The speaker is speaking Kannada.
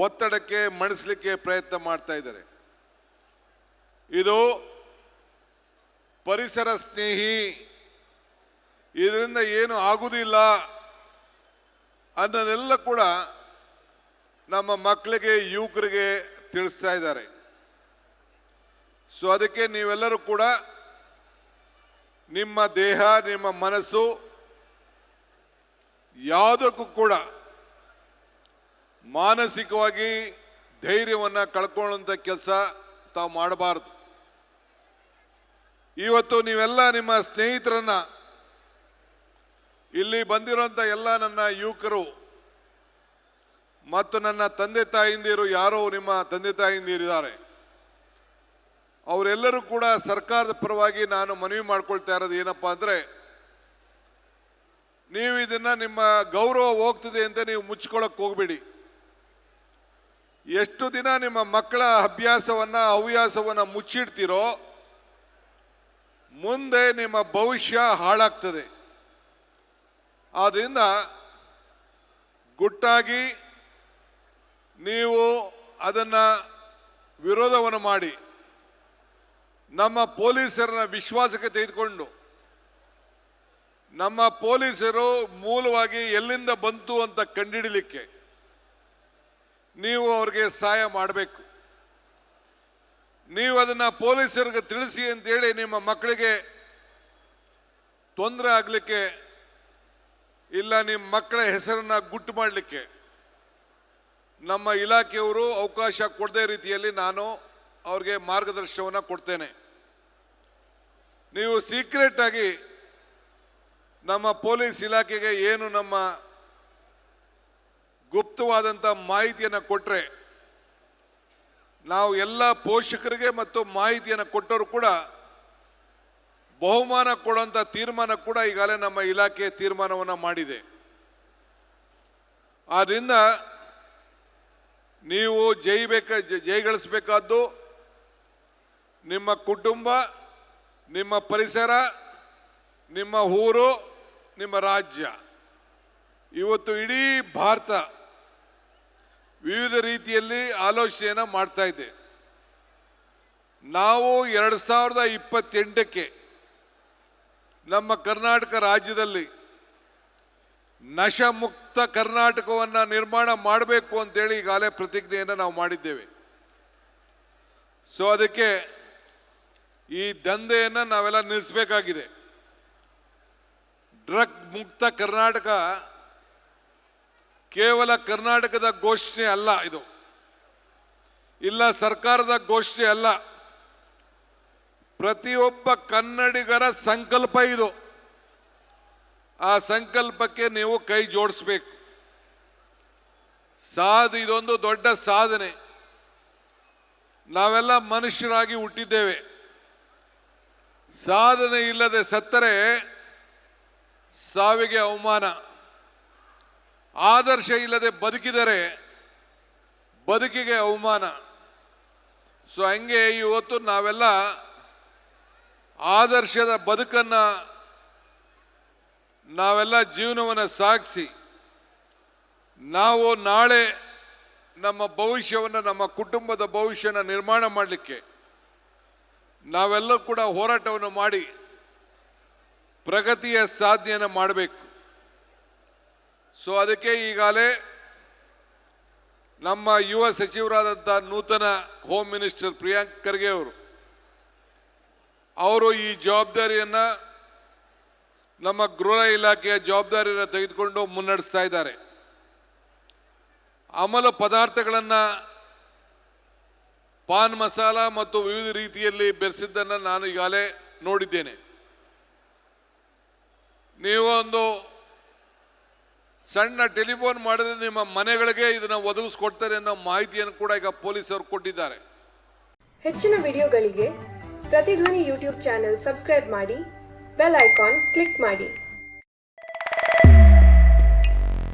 ಒತ್ತಡಕ್ಕೆ ಮಣಿಸಲಿಕ್ಕೆ ಪ್ರಯತ್ನ ಮಾಡ್ತಾ ಇದ್ದಾರೆ. ಇದು ಪರಿಸರ ಸ್ನೇಹಿ, ಇದರಿಂದ ಏನು ಆಗುವುದಿಲ್ಲ ಅನ್ನೋದೆಲ್ಲ ಕೂಡ ನಮ್ಮ ಮಕ್ಕಳಿಗೆ ಯುವಕರಿಗೆ ತಿಳಿಸ್ತಾ ಇದ್ದಾರೆ. ಸೊ ಅದಕ್ಕೆ ನೀವೆಲ್ಲರೂ ಕೂಡ ನಿಮ್ಮ ದೇಹ, ನಿಮ್ಮ ಮನಸ್ಸು ಯಾವುದಕ್ಕೂ ಕೂಡ ಮಾನಸಿಕವಾಗಿ ಧೈರ್ಯವನ್ನು ಕಳ್ಕೊಳ್ಳುವಂಥ ಕೆಲಸ ತಾವು ಮಾಡಬಾರ್ದು. ಇವತ್ತು ನೀವೆಲ್ಲ ನಿಮ್ಮ ಸ್ನೇಹಿತರನ್ನ, ಇಲ್ಲಿ ಬಂದಿರುವಂಥ ಎಲ್ಲ ನನ್ನ ಯುವಕರು ಮತ್ತು ನನ್ನ ತಂದೆ ತಾಯಿಂದಿರು, ಯಾರೋ ನಿಮ್ಮ ತಂದೆ ತಾಯಿಂದಿರಿದ್ದಾರೆ, ಅವರೆಲ್ಲರೂ ಕೂಡ ಸರ್ಕಾರದ ಪರವಾಗಿ ನಾನು ಮನವಿ ಮಾಡ್ಕೊಳ್ತಾ ಇರೋದು ಏನಪ್ಪಾ ಅಂದರೆ, ನೀವು ಇದನ್ನ ನಿಮ್ಮ ಗೌರವ ಹೋಗ್ತದೆ ಅಂತ ನೀವು ಮುಚ್ಕೊಳ್ಳೋಕೆ ಹೋಗಬೇಡಿ. ಎಷ್ಟು ದಿನ ನಿಮ್ಮ ಮಕ್ಕಳ ಹವ್ಯಾಸವನ್ನ ಮುಚ್ಚಿಡ್ತೀರೋ ಮುಂದೆ ನಿಮ್ಮ ಭವಿಷ್ಯ ಹಾಳಾಗ್ತದೆ. ಆದ್ದರಿಂದ ಗುಟ್ಟಾಗಿ ನೀವು ಅದನ್ನ ವಿರೋಧವನ್ನು ಮಾಡಿ ನಮ್ಮ ಪೊಲೀಸರನ್ನ ವಿಶ್ವಾಸಕ್ಕೆ ತೆಗೆದುಕೊಂಡು, ನಮ್ಮ ಪೊಲೀಸರು ಮೂಲವಾಗಿ ಎಲ್ಲಿಂದ ಬಂತು ಅಂತ ಕಂಡುಹಿಡಲಿಕ್ಕೆ ನೀವು ಅವ್ರಿಗೆ ಸಹಾಯ ಮಾಡಬೇಕು. ನೀವು ಅದನ್ನ ಪೊಲೀಸರಿಗೆ ತಿಳಿಸಿ ಅಂತೇಳಿ ನಿಮ್ಮ ಮಕ್ಕಳಿಗೆ ತೊಂದರೆ ಆಗಲಿಕ್ಕೆ ಇಲ್ಲ, ನಿಮ್ಮ ಮಕ್ಕಳ ಹೆಸರನ್ನ ಗುಟ್ಟು ಮಾಡಲಿಕ್ಕೆ ನಮ್ಮ ಇಲಾಖೆಯವರು ಅವಕಾಶ ಕೊಡದೇ ರೀತಿಯಲ್ಲಿ ನಾನು ಅವ್ರಿಗೆ ಮಾರ್ಗದರ್ಶನವನ್ನು ಕೊಡ್ತೇನೆ. ನೀವು ಸೀಕ್ರೆಟ್ ಆಗಿ ನಮ್ಮ ಪೊಲೀಸ್ ಇಲಾಖೆಗೆ ಏನು ನಮ್ಮ ಗುಪ್ತವಾದಂಥ ಮಾಹಿತಿಯನ್ನು ಕೊಟ್ಟರೆ, ನಾವು ಎಲ್ಲ ಪೋಷಕರಿಗೆ ಮತ್ತು ಮಾಹಿತಿಯನ್ನು ಕೊಟ್ಟವರು ಕೂಡ ಬಹುಮಾನ ಕೊಡುವಂಥ ತೀರ್ಮಾನ ಕೂಡ ಈಗಾಗಲೇ ನಮ್ಮ ಇಲಾಖೆ ತೀರ್ಮಾನವನ್ನು ಮಾಡಿದೆ. ಆದ್ದರಿಂದ ನೀವು ಜಯಗಳಿಸಬೇಕಾದ್ದು ನಿಮ್ಮ ಕುಟುಂಬ, ನಿಮ್ಮ ಪರಿಸರ, ನಿಮ್ಮ ಊರು, ನಿಮ್ಮ ರಾಜ್ಯ. ಇವತ್ತು ಇಡೀ ಭಾರತ ವಿವಿಧ ರೀತಿಯಲ್ಲಿ ಆಲೋಚನೆಯನ್ನು ಮಾಡ್ತಾ ಇದೆ. ನಾವು 2028ಕ್ಕೆ ನಮ್ಮ ಕರ್ನಾಟಕ ರಾಜ್ಯದಲ್ಲಿ ನಶಮುಕ್ತ ಕರ್ನಾಟಕವನ್ನು ನಿರ್ಮಾಣ ಮಾಡಬೇಕು ಅಂತೇಳಿ ಈಗಾಗಲೇ ಪ್ರತಿಜ್ಞೆಯನ್ನು ನಾವು ಮಾಡಿದ್ದೇವೆ. ಸೊ ಅದಕ್ಕೆ ಈ ದಂಧೆಯನ್ನು ನಾವೆಲ್ಲ ನಿಲ್ಲಿಸಬೇಕಾಗಿದೆ. ಡ್ರಗ್ ಮುಕ್ತ ಕರ್ನಾಟಕ ಕೇವಲ ಕರ್ನಾಟಕದ ಘೋಷಣೆ ಅಲ್ಲ, ಇದು ಇಲ್ಲ ಸರ್ಕಾರದ ಘೋಷಣೆ ಅಲ್ಲ, ಪ್ರತಿಯೊಬ್ಬ ಕನ್ನಡಿಗರ ಸಂಕಲ್ಪ ಇದು. ಆ ಸಂಕಲ್ಪಕ್ಕೆ ನೀವು ಕೈ ಜೋಡಿಸಬೇಕು. ಇದೊಂದು ದೊಡ್ಡ ಸಾಧನೆ. ನಾವೆಲ್ಲ ಮನುಷ್ಯರಾಗಿ ಹುಟ್ಟಿದ್ದೇವೆ. ಸಾಧನೆ ಇಲ್ಲದೆ ಸತ್ತರೆ ಸಾವಿಗೆ ಅವಮಾನ. ಆದರ್ಶ ಇಲ್ಲದೆ ಬದುಕಿದರೆ ಬದುಕಿಗೆ ಅವಮಾನ. ಸೊ ಹಂಗೆ ಇವತ್ತು ನಾವೆಲ್ಲ ಆದರ್ಶದ ಬದುಕನ್ನ ನಾವೆಲ್ಲ ಜೀವನವನ್ನು ಸಾಗಿಸಿ ನಾವು ನಾಳೆ ನಮ್ಮ ಭವಿಷ್ಯವನ್ನು, ನಮ್ಮ ಕುಟುಂಬದ ಭವಿಷ್ಯನ ನಿರ್ಮಾಣ ಮಾಡಲಿಕ್ಕೆ ನಾವೆಲ್ಲರೂ ಕೂಡ ಹೋರಾಟವನ್ನು ಮಾಡಿ ಪ್ರಗತಿಯ ಸಾಧನೆಯನ್ನು ಮಾಡಬೇಕು. ಸೊ ಅದಕ್ಕೆ ಈಗಾಗಲೇ ನಮ್ಮ ಯುವ ಸಚಿವರಾದಂಥ ನೂತನ ಹೋಮ್ ಮಿನಿಸ್ಟರ್ ಪ್ರಿಯಾಂಕ್ ಖರ್ಗೆ ಅವರು ಈ ಜವಾಬ್ದಾರಿಯನ್ನು, ನಮ್ಮ ಗೃಹ ಇಲಾಖೆಯ ಜವಾಬ್ದಾರಿಯನ್ನು ತೆಗೆದುಕೊಂಡು ಮುನ್ನಡೆಸ್ತಾ ಇದ್ದಾರೆ. ಅಮಲು ಪದಾರ್ಥಗಳನ್ನು, ಪಾನ್ ಮಸಾಲ ಮತ್ತು ವಿವಿಧ ರೀತಿಯಲ್ಲಿ ಬೆರೆಸಿದ್ದನ್ನು ನಾನು ಈಗಾಗಲೇ ನೋಡಿದ್ದೇನೆ. ನೀವು ಒಂದು ಸಣ್ಣ ಟೆಲಿಫೋನ್ ಮಾಡಿದ್ರೆ ನಿಮ್ಮ ಮನೆಗಳಿಗೆ ಇದನ್ನು ಒದಗಿಸ್ಕೊಡ್ತಾರೆ ಅನ್ನೋ ಮಾಹಿತಿಯನ್ನು ಕೂಡ ಈಗ ಪೊಲೀಸರು ಕೊಟ್ಟಿದ್ದಾರೆ. ಹೆಚ್ಚಿನ ವಿಡಿಯೋಗಳಿಗೆ ಪ್ರತಿಧ್ವನಿ ಯೂಟ್ಯೂಬ್ ಚಾನೆಲ್ ಸಬ್ಸ್ಕ್ರೈಬ್ ಮಾಡಿ, ಬೆಲ್ ಐಕಾನ್ ಕ್ಲಿಕ್ ಮಾಡಿ.